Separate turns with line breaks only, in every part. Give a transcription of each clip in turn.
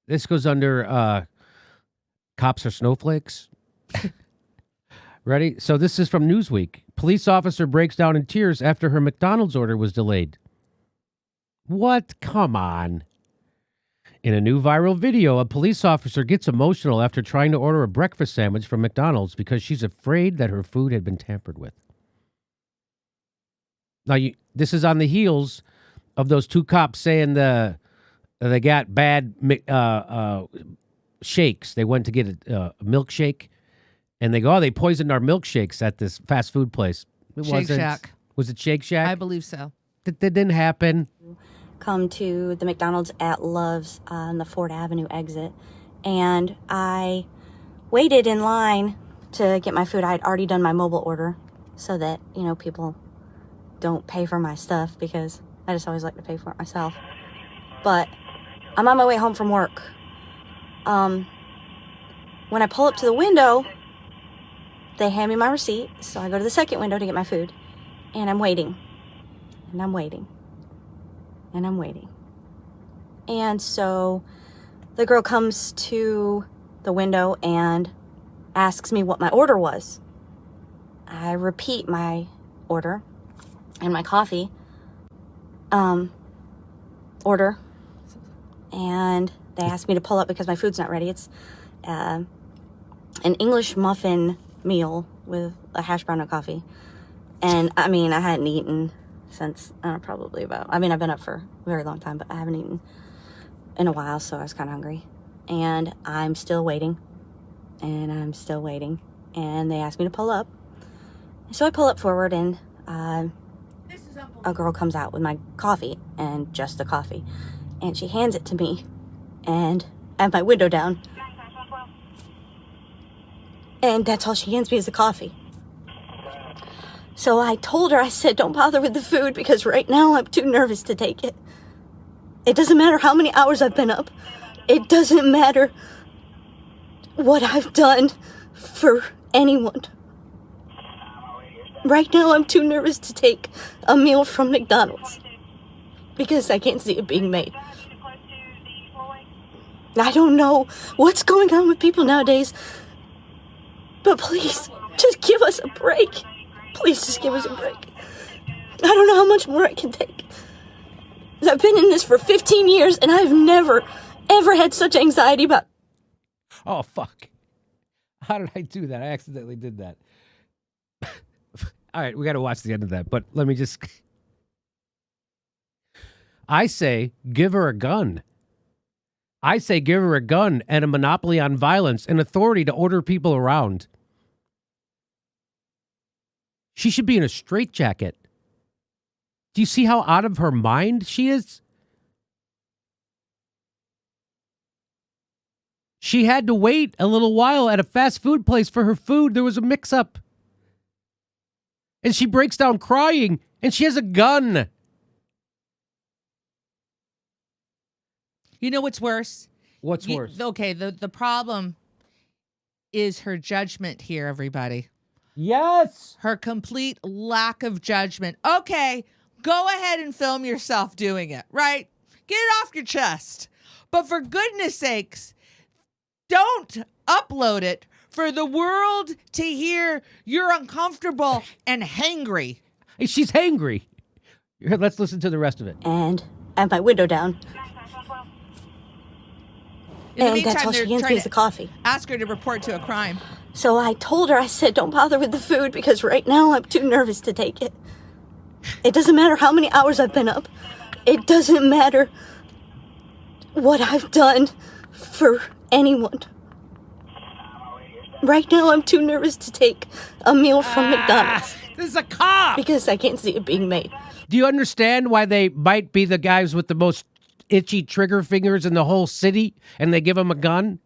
This goes under cops are snowflakes. Ready? So this is from Newsweek. Police officer breaks down in tears after her McDonald's order was delayed. What? Come on. In a new viral video, a police officer gets emotional after trying to order a breakfast sandwich from McDonald's because she's afraid that her food had been tampered with. Now, this is on the heels of those two cops saying they got bad shakes. They went to get a milkshake, and they go, oh, they poisoned our milkshakes at this fast food place.
Shake Shack.
Was it Shake Shack?
I believe so.
That didn't happen.
Come to the McDonald's at Love's on the Ford Avenue exit, and I waited in line to get my food. I had already done my mobile order so that, people don't pay for my stuff because I just always like to pay for it myself. But I'm on my way home from work. When I pull up to the window, they hand me my receipt, so I go to the second window to get my food, and I'm waiting, and I'm waiting, and I'm waiting. And so the girl comes to the window and asks me what my order was. I repeat my order and my coffee order, and they asked me to pull up because my food's not ready. It's an English muffin meal with a hash brown and coffee. And I hadn't eaten since probably about, I've been up for a very long time, but I haven't eaten in a while, so I was kind of hungry. And I'm still waiting, and I'm still waiting. And they asked me to pull up. So I pull up forward, and a girl comes out with my coffee, and just the coffee. And she hands it to me, and I have my window down. And that's all she hands me is the coffee. So I told her, I said, don't bother with the food because right now I'm too nervous to take it. It doesn't matter how many hours I've been up. It doesn't matter what I've done for anyone. Right now I'm too nervous to take a meal from McDonald's because I can't see it being made. I don't know what's going on with people nowadays, but please, just give us a break. Please just give us a break. I don't know how much more I can take. I've been in this for 15 years, and I've never, ever had such anxiety about...
Oh, fuck. How did I do that? I accidentally did that. All right, we got to watch the end of that, but let me just... I say, give her a gun. I say give her a gun and a monopoly on violence and authority to order people around. She should be in a straitjacket. Do you see how out of her mind she is? She had to wait a little while at a fast food place for her food. There was a mix-up. And she breaks down crying, and she has a gun.
You know what's worse?
What's worse?
Okay, the problem is her judgment here, everybody.
Yes.
Her complete lack of judgment. Okay, go ahead and film yourself doing it, right? Get it off your chest. But for goodness sakes, don't upload it for the world to hear you're uncomfortable and hangry.
She's hangry. Here, let's listen to the rest of it.
And I have my window down.
In the
And
meantime,
that's all she
they're
hands
trying
me is
to
the coffee.
ask her to report to a crime.
So I told her, I said, don't bother with the food because right now I'm too nervous to take it. It doesn't matter how many hours I've been up. It doesn't matter what I've done for anyone. Right now I'm too nervous to take a meal from McDonald's
This is a cop.
because I can't see it being made.
Do you understand why they might be the guys with the most itchy trigger fingers in the whole city and they give them a gun?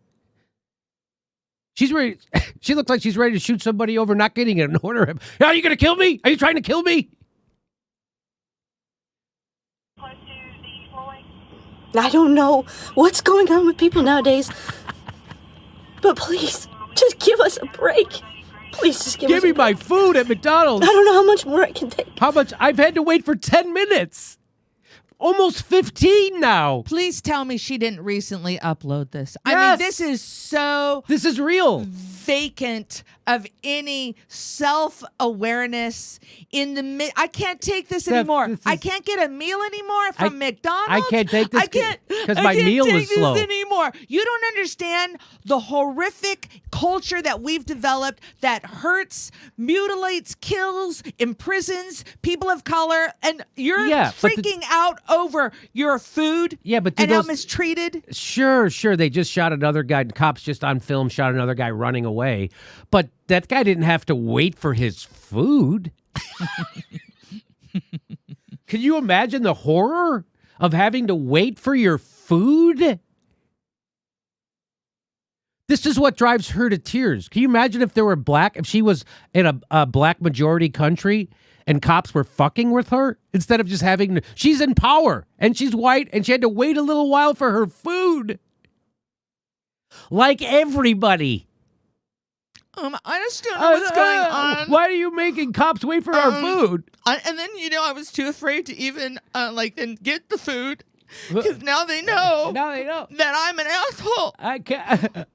She's ready. She looks like she's ready to shoot somebody over not getting an order. Are you going to kill me? Are you trying to kill me?
I don't know what's going on with people nowadays, but please, just give us a break. Please just give us a
me my
break.
food at McDonald's.
I don't know how much more I can take.
How much? I've had to wait for 10 minutes. Almost 15 now.
Please tell me she didn't recently upload this. I
Yes.
mean, this is so
This is real.
vacant of any self-awareness in the I can't take this anymore. I can't get a meal anymore from McDonald's.
I can't take this
I can't
'cause my meal
take
is slow.
this anymore. You don't understand the horrific culture that we've developed that hurts, mutilates, kills, imprisons people of color, and you're freaking out over your food.
Yeah, but
and how mistreated.
Sure. They just shot another guy. Cops just on film shot another guy running away. But that guy didn't have to wait for his food. Can you imagine the horror of having to wait for your food? This is what drives her to tears. Can you imagine if she was in a black majority country and cops were fucking with her instead of just she's in power and she's white and she had to wait a little while for her food. Like everybody.
I just don't know what's going on.
Why are you making cops wait for our food?
And then, I was too afraid to even, then get the food. Because now they know. That I'm an asshole.
I can't. All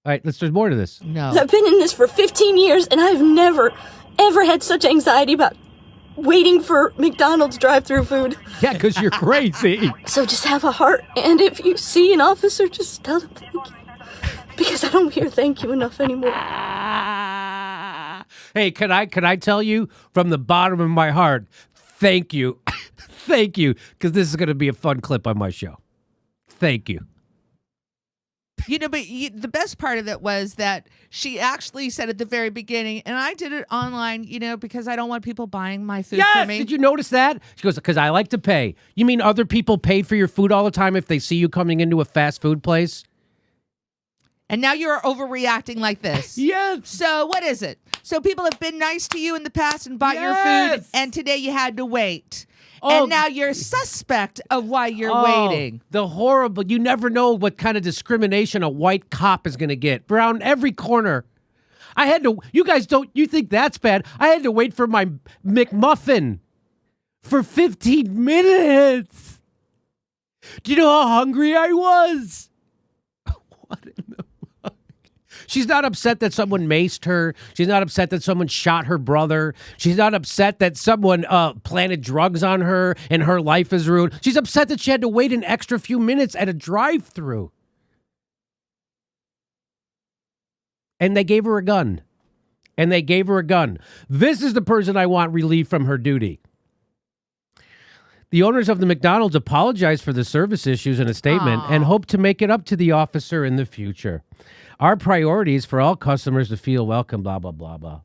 right, there's more to this.
No.
I've been in this for 15 years, and I've never, ever had such anxiety about waiting for McDonald's drive-thru food.
Yeah, because you're crazy.
So just have a heart, and if you see an officer, just tell them thank you. Because I don't hear thank you enough anymore.
Hey, can I tell you from the bottom of my heart, thank you. Thank you, because this is going to be a fun clip on my show. Thank you.
But the best part of it was that she actually said at the very beginning, and I did it online, because I don't want people buying my food for me.
Did you notice that? She goes, because I like to pay. You mean other people pay for your food all the time if they see you coming into a fast food place?
And now you're overreacting like this.
Yes.
So what is it? So people have been nice to you in the past and bought your food, and today you had to wait. And now you're suspect of why you're waiting.
The horrible, you never know what kind of discrimination a white cop is going to get around every corner. You think that's bad? I had to wait for my McMuffin for 15 minutes. Do you know how hungry I was? What in the fuck? She's not upset that someone maced her. She's not upset that someone shot her brother. She's not upset that someone planted drugs on her and her life is ruined. She's upset that she had to wait an extra few minutes at a drive-thru. And they gave her a gun. This is the person I want relieved from her duty. The owners of the McDonald's apologized for the service issues in a statement and hope to make it up to the officer in the future. Our priority is for all customers to feel welcome, blah, blah, blah, blah.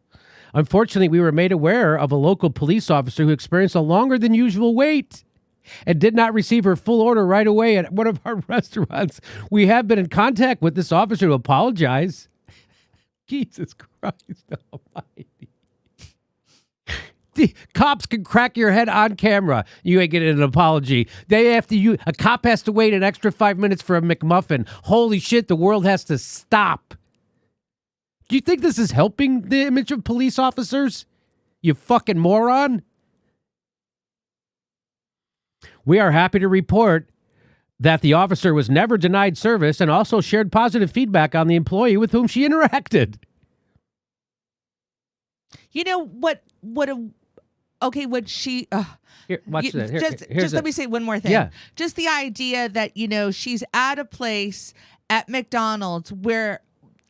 Unfortunately, we were made aware of a local police officer who experienced a longer than usual wait and did not receive her full order right away at one of our restaurants. We have been in contact with this officer to apologize. Jesus Christ almighty. The cops can crack your head on camera. You ain't getting an apology. A cop has to wait an extra 5 minutes for a McMuffin. Holy shit, the world has to stop. Do you think this is helping the image of police officers? You fucking moron. We are happy to report that the officer was never denied service and also shared positive feedback on the employee with whom she interacted.
You know what when she
Here, watch this.
Just let me say one more thing.
Yeah.
Just the idea that, she's at a place at McDonald's where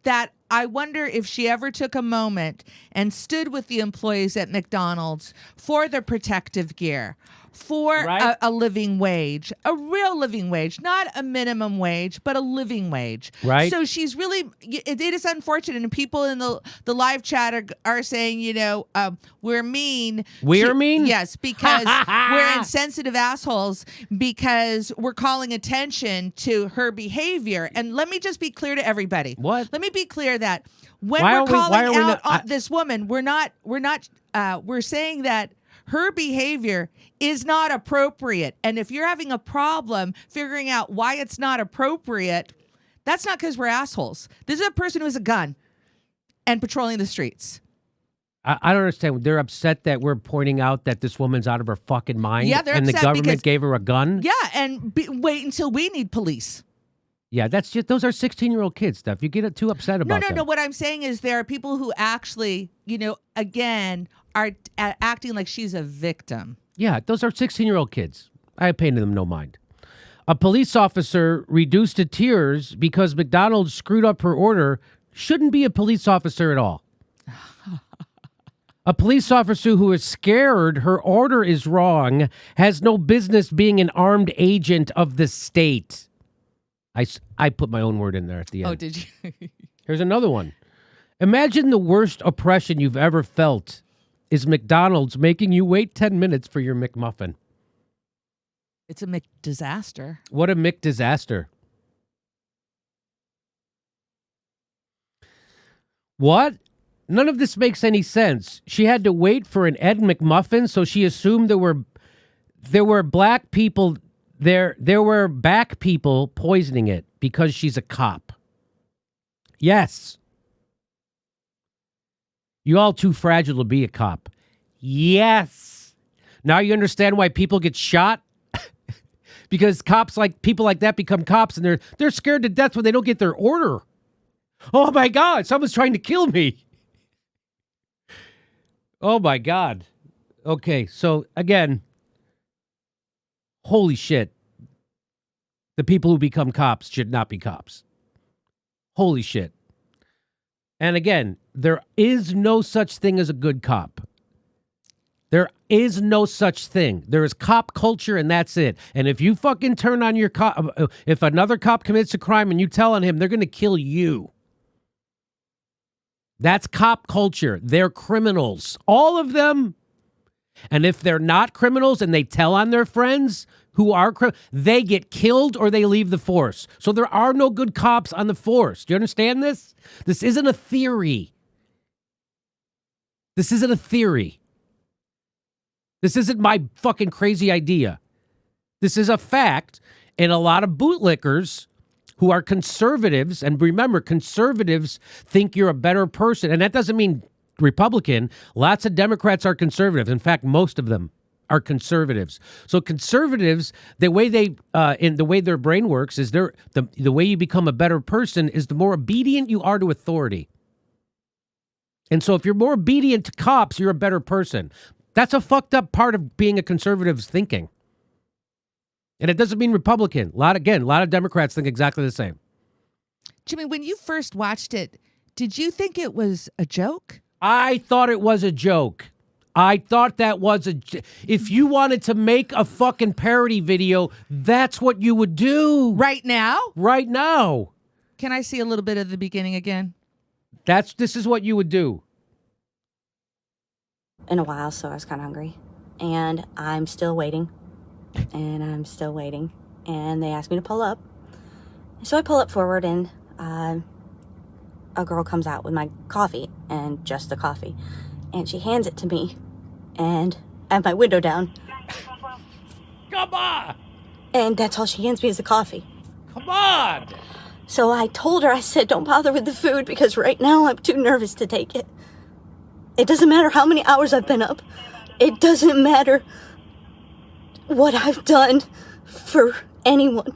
that I wonder if she ever took a moment and stood with the employees at McDonald's for the protective gear, for a living wage, a real living wage, not a minimum wage, but a living wage.
Right.
So she's really, it is unfortunate. And people in the live chat are saying, we're mean.
We're mean?
Yes, because we're insensitive assholes because we're calling attention to her behavior. And let me just be clear to everybody.
What?
Let me be clear that when
Why
we're
are we-
calling
why are we
out
not-
on this woman, we're saying that her behavior is not appropriate. And if you're having a problem figuring out why it's not appropriate, that's not because we're assholes. This is a person who has a gun and patrolling the streets.
I don't understand. They're upset that we're pointing out that this woman's out of her fucking mind.
Yeah, they're
and the
upset
government
because-
gave her a gun.
Yeah, and wait until we need police.
Yeah, that's just those are 16-year-old kids stuff. You get too upset about them.
No. What I'm saying is there are people who actually, again, are acting like she's a victim.
Yeah, those are 16-year-old kids. I paid them no mind. A police officer reduced to tears because McDonald's screwed up her order shouldn't be a police officer at all. A police officer who is scared her order is wrong has no business being an armed agent of the state. I put my own word in there at the end.
Oh, did you?
Here's another one. Imagine the worst oppression you've ever felt is McDonald's making you wait 10 minutes for your McMuffin.
It's a McDisaster.
What a McDisaster. What? None of this makes any sense. She had to wait for an Ed McMuffin, so she assumed there were black people there were back people poisoning it because she's a cop. Yes. You all too fragile to be a cop. Yes. Now you understand why people get shot? Because people like that become cops and they're scared to death when they don't get their order. Oh my God, someone's trying to kill me. Oh my God. Okay, so again, holy shit. The people who become cops should not be cops. Holy shit. And again, there is no such thing as a good cop. There is no such thing. There is cop culture and that's it. And if you fucking turn on your cop, if another cop commits a crime and you tell on him, they're going to kill you. That's cop culture. They're criminals. All of them. And if they're not criminals and they tell on their friends who are they get killed or they leave the force. So there are no good cops on the force. Do you understand this? This isn't a theory. This isn't a theory. This isn't my fucking crazy idea. This is a fact. And a lot of bootlickers who are conservatives, and remember, conservatives think you're a better person. And that doesn't mean Republican. Lots of Democrats are conservative. In fact, most of them are conservatives. So conservatives, the way their brain works is the way you become a better person is the more obedient you are to authority. And so if you're more obedient to cops, you're a better person. That's a fucked up part of being a conservative's thinking. And it doesn't mean Republican. A lot of Democrats think exactly the same.
Jimmy, when you first watched it, did you think it was a joke?
I thought it was a joke. I thought that was if you wanted to make a fucking parody video, that's what you would do.
Right now?
Right now.
Can I see a little bit of the beginning again?
This is what you would do. In a while, so I was kind of hungry. And I'm still waiting. And I'm still waiting. And they asked me to pull up. So I pull up forward and a girl comes out with my coffee and just the coffee. And she hands it to me. And I have my window down.
Come on!
And that's all she hands me is the coffee.
Come on!
So I told her, I said, don't bother with the food because right now I'm too nervous to take it. It doesn't matter how many hours I've been up. It doesn't matter what I've done for anyone.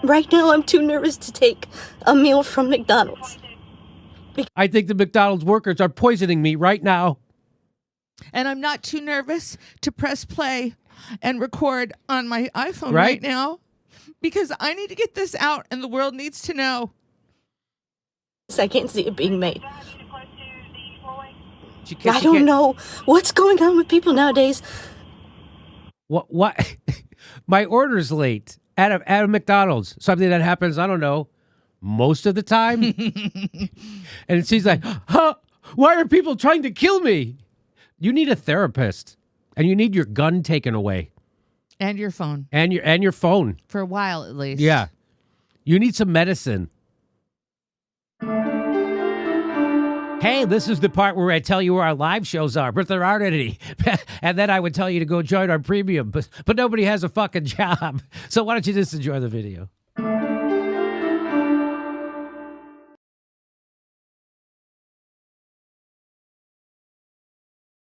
Right now I'm too nervous to take a meal from McDonald's.
I think the McDonald's workers are poisoning me right now.
And I'm not too nervous to press play and record on my iPhone right now because I need to get this out and the world needs to know.
I can't see it being made. I don't know what's going on with people nowadays.
What? My order's late at a McDonald's. Something that happens, I don't know, most of the time. And she's like, huh? Why are people trying to kill me? You need a therapist, and you need your gun taken away.
And your phone.
And your phone.
For a while, at least.
Yeah. You need some medicine. Hey, this is the part where I tell you where our live shows are, but there aren't any. And then I would tell you to go join our premium, but nobody has a fucking job. So why don't you just enjoy the video?